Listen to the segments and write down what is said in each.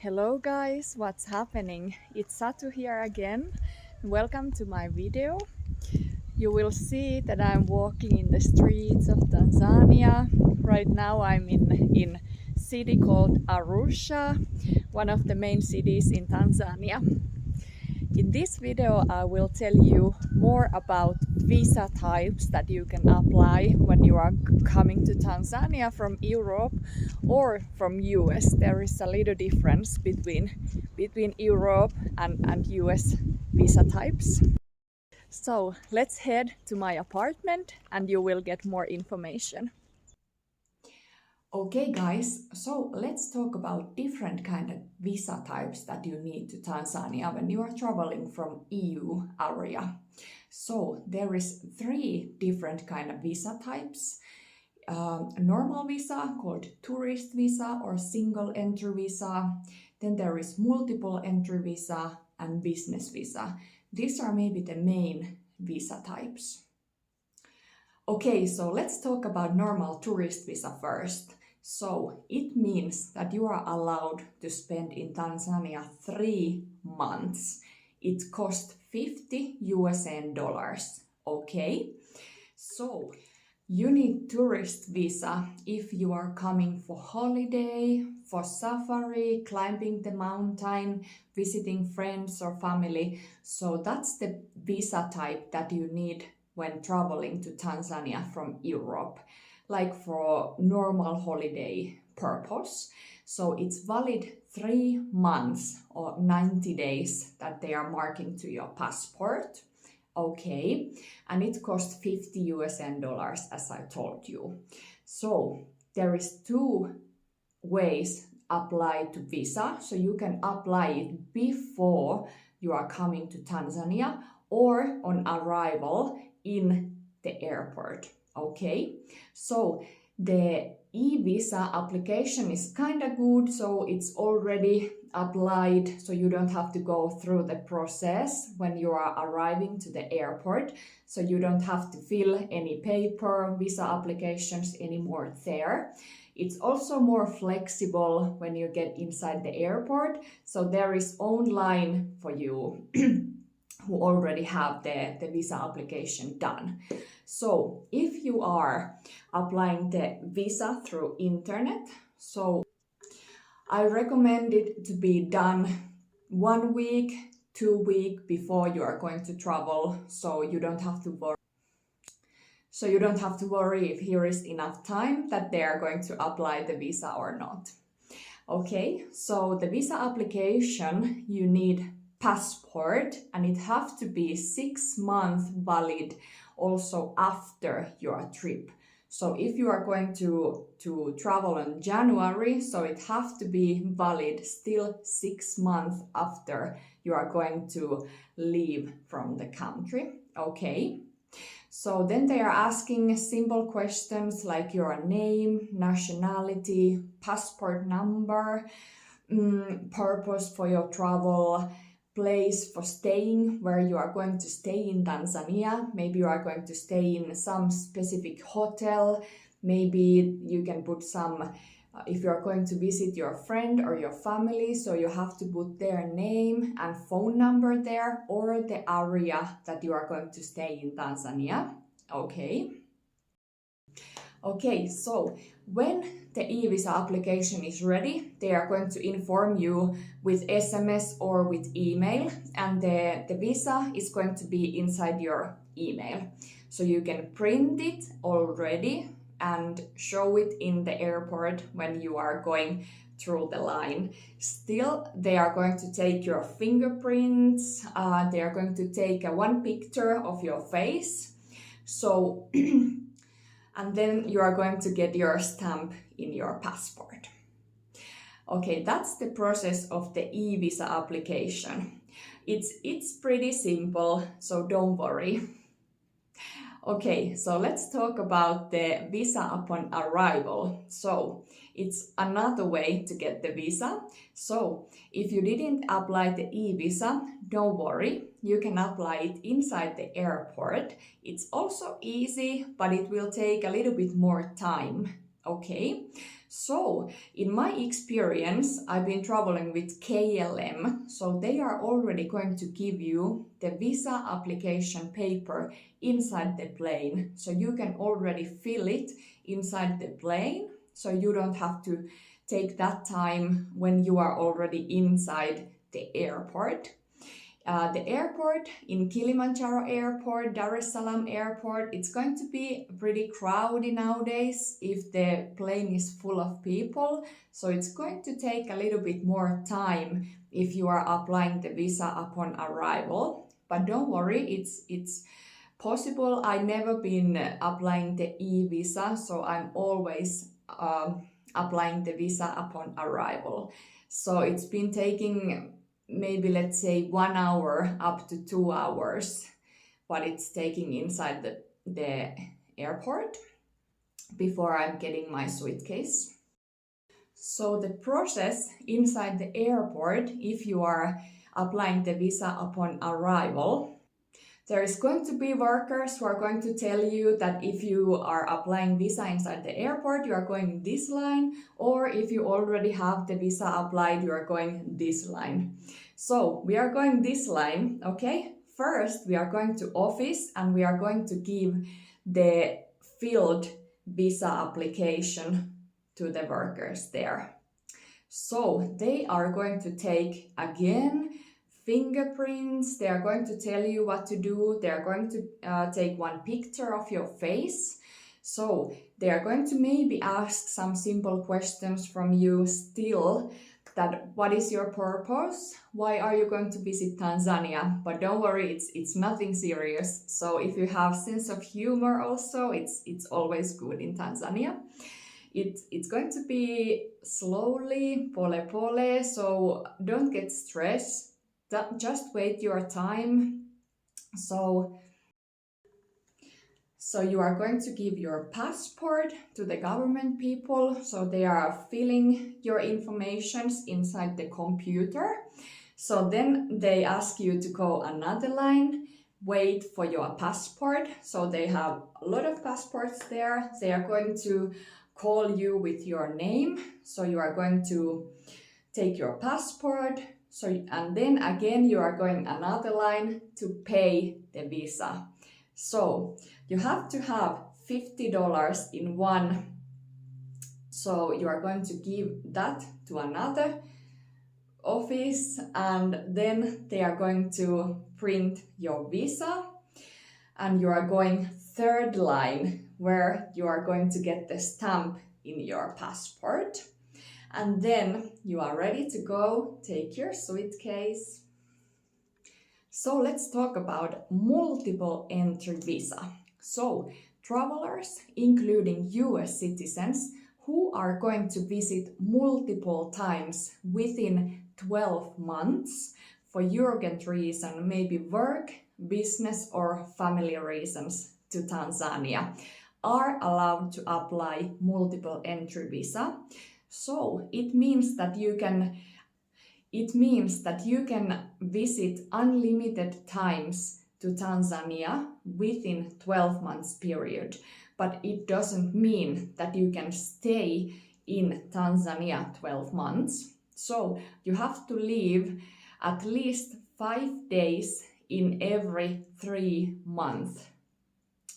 Hello guys, what's happening? It's Satu here again. Welcome to my video. You will see that I'm walking in the streets of Tanzania. Right now I'm in city called Arusha, one of the main cities in Tanzania. In this video, I will tell you more about visa types that you can apply when you are coming to Tanzania from Europe or from US. There is a little difference between Europe and US visa types. So let's head to my apartment and you will get more information. Okay guys, so let's talk about different kind of visa types that you need to Tanzania when you are traveling from EU area. So there is 3 different kind of visa types. Normal visa called tourist visa or single entry visa. Then there is multiple entry visa and business visa. These are maybe the main visa types. Okay, so let's talk about normal tourist visa first. So it means that you are allowed to spend in Tanzania 3 months. It costs 50 USD dollars. Okay, so you need tourist visa if you are coming for holiday, for safari, climbing the mountain, visiting friends or family. So that's the visa type that you need when traveling to Tanzania from Europe, like for normal holiday purpose. So it's valid 3 months or 90 days that they are marking to your passport. Okay, and it costs 50 USD dollars as I told you. So there is 2 ways apply to visa. So you can apply it before you are coming to Tanzania or on arrival in the airport. Okay, so the eVisa application is kind of good, so it's already applied, so you don't have to go through the process when you are arriving to the airport. So you don't have to fill any paper visa applications anymore there. It's also more flexible when you get inside the airport, so there is online for you who already have the visa application done. So if you are applying the visa through internet, so I recommend it to be done 1 week, 2 weeks before you are going to travel, so you don't have to worry. So you don't have to worry if here is enough time that they are going to apply the visa or not. Okay, so the visa application, you need passport and it have to be 6 months valid also after your trip. So if you are going to travel in January, so it have to be valid still 6 months after you are going to leave from the country. Okay. So then they are asking simple questions like your name, nationality, passport number, purpose for your travel, place for staying, where you are going to stay in Tanzania. Maybe you are going to stay in some specific hotel. Maybe you can put some, if you are going to visit your friend or your family, so you have to put their name and phone number there or the area that you are going to stay in Tanzania. Okay. Okay, so when the eVisa application is ready, they are going to inform you with SMS or with email, and the visa is going to be inside your email. So you can print it already and show it in the airport when you are going through the line. Still, they are going to take your fingerprints, they are going to take one picture of your face. So and then you are going to get your stamp in your passport. Okay, that's the process of the eVisa application. It's pretty simple, so don't worry. Okay, so let's talk about the visa upon arrival. So it's another way to get the visa. So if you didn't apply the eVisa, don't worry, you can apply it inside the airport. It's also easy, but it will take a little bit more time. Okay, So, in my experience, I've been traveling with KLM, so they are already going to give you the visa application paper inside the plane. So you can already fill it inside the plane, so you don't have to take that time when you are already inside the airport. The airport in Kilimanjaro Airport, Dar es Salaam Airport, it's going to be pretty crowded nowadays if the plane is full of people. So it's going to take a little bit more time if you are applying the visa upon arrival. But don't worry, it's possible. I've never been applying the eVisa, so I'm always applying the visa upon arrival. So it's been taking maybe, let's say, 1 hour up to 2 hours, what it's taking inside the airport before I'm getting my suitcase. So the process inside the airport, if you are applying the visa upon arrival, there is going to be workers who are going to tell you that if you are applying visa inside the airport, you are going this line, or if you already have the visa applied, you are going this line. So we are going this line, okay? First, we are going to office and we are going to give the filled visa application to the workers there. So they are going to take again fingerprints, they are going to tell you what to do, they are going to take one picture of your face. So they are going to maybe ask some simple questions from you still, that what is your purpose, why are you going to visit Tanzania? But don't worry, it's nothing serious. So if you have sense of humor also, it's always good in Tanzania. It's going to be slowly, pole pole, so don't get stressed. Just wait your time. So you are going to give your passport to the government people, so they are filling your informations inside the computer. So then they ask you to go another line, wait for your passport. So they have a lot of passports there. They are going to call you with your name. So you are going to take your passport. So, and then again, you are going another line to pay the visa. So you have to have $50 in one. So you are going to give that to another office, and then they are going to print your visa, and you are going third line where you are going to get the stamp in your passport. And then you are ready to go, take your suitcase. So let's talk about multiple entry visa. So travelers, including US citizens, who are going to visit multiple times within 12 months for urgent reason, maybe work, business or family reasons to Tanzania, are allowed to apply multiple entry visa. So it means that you can visit unlimited times to Tanzania within 12 months period, but it doesn't mean that you can stay in Tanzania 12 months. So you have to leave at least 5 days in every 3 months.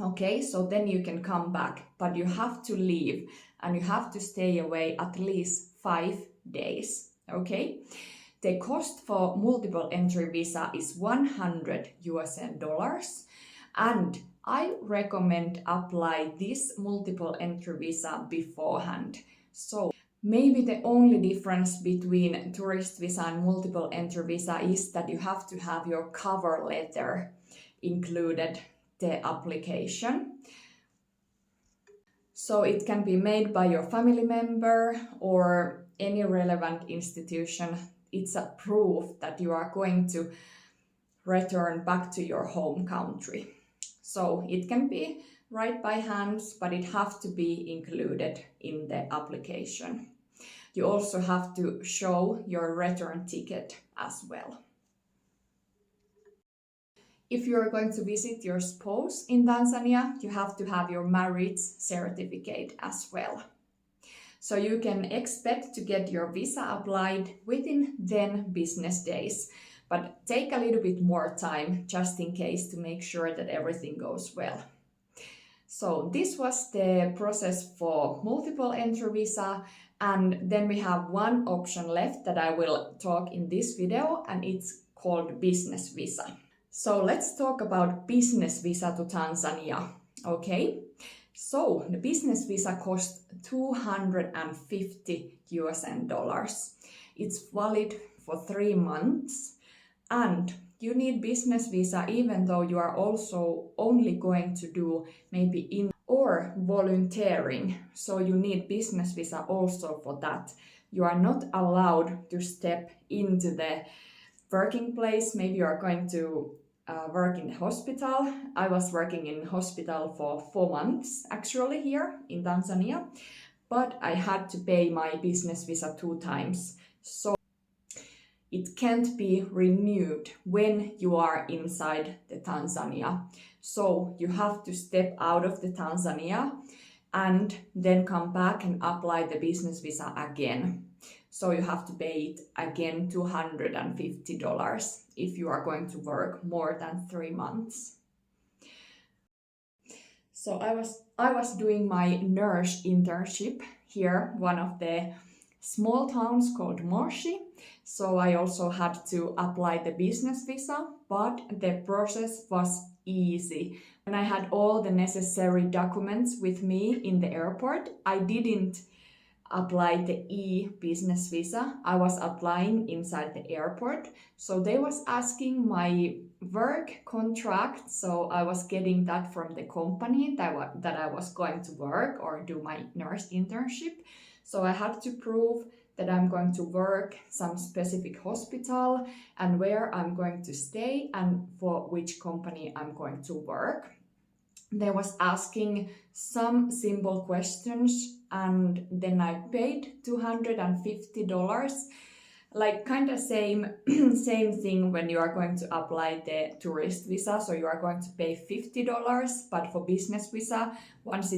Okay, so then you can come back, but you have to leave and you have to stay away at least 5 days. Okay, the cost for multiple entry visa is $100, and I recommend apply this multiple entry visa beforehand. So maybe the only difference between tourist visa and multiple entry visa is that you have to have your cover letter included the application. So it can be made by your family member or any relevant institution. It's a proof that you are going to return back to your home country. So it can be right by hands, but it has to be included in the application. You also have to show your return ticket as well. If you are going to visit your spouse in Tanzania, you have to have your marriage certificate as well. So you can expect to get your visa applied within 10 business days, but take a little bit more time just in case to make sure that everything goes well. So this was the process for multiple entry visa, and then we have one option left that I will talk in this video, and it's called business visa. So let's talk about business visa to Tanzania, okay? So the business visa costs $250. It's valid for 3 months, and you need business visa even though you are also only going to do maybe in or volunteering. So you need business visa also for that. You are not allowed to step into the working place. Maybe you are going to work in the hospital. I was working in hospital for 4 months actually here in Tanzania, but I had to pay my business visa 2 times. So it can't be renewed when you are inside the Tanzania. So you have to step out of the Tanzania and then come back and apply the business visa again. So you have to pay it again $250 if you are going to work more than 3 months. So I was doing my nurse internship here, one of the small towns called Moshi. So I also had to apply the business visa, but the process was easy. When I had all the necessary documents with me in the airport, I didn't apply the e-business visa. I was applying inside the airport. So they was asking my work contract. So I was getting that from the company that I was going to work or do my nurse internship. So I had to prove that I'm going to work some specific hospital and where I'm going to stay and for which company I'm going to work. They was asking some simple questions, and then I paid $250, like kind of same thing when you are going to apply the tourist visa. So you are going to pay $50, but for business visa, once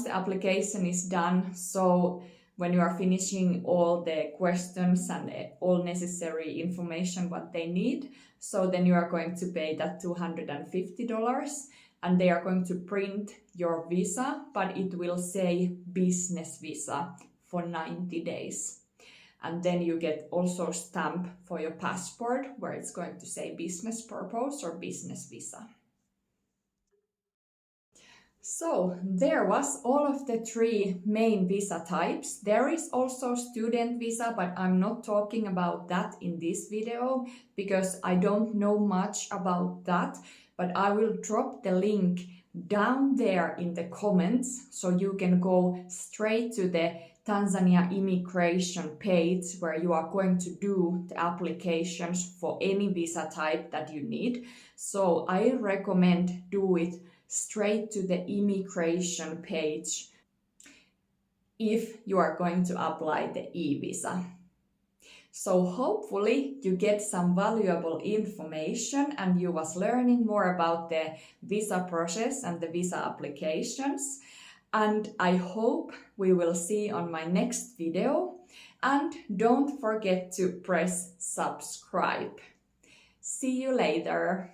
the application is done, so when you are finishing all the questions and all necessary information what they need, so then you are going to pay that $250. And they are going to print your visa, but it will say business visa for 90 days. And then you get also a stamp for your passport where it's going to say business purpose or business visa. So there was all of the 3 main visa types. There is also student visa, but I'm not talking about that in this video because I don't know much about that. But I will drop the link down there in the comments so you can go straight to the Tanzania immigration page where you are going to do the applications for any visa type that you need. So I recommend do it straight to the immigration page if you are going to apply the e-visa. So hopefully you get some valuable information and you was learning more about the visa process and the visa applications. And I hope we will see on my next video. And don't forget to press subscribe. See you later.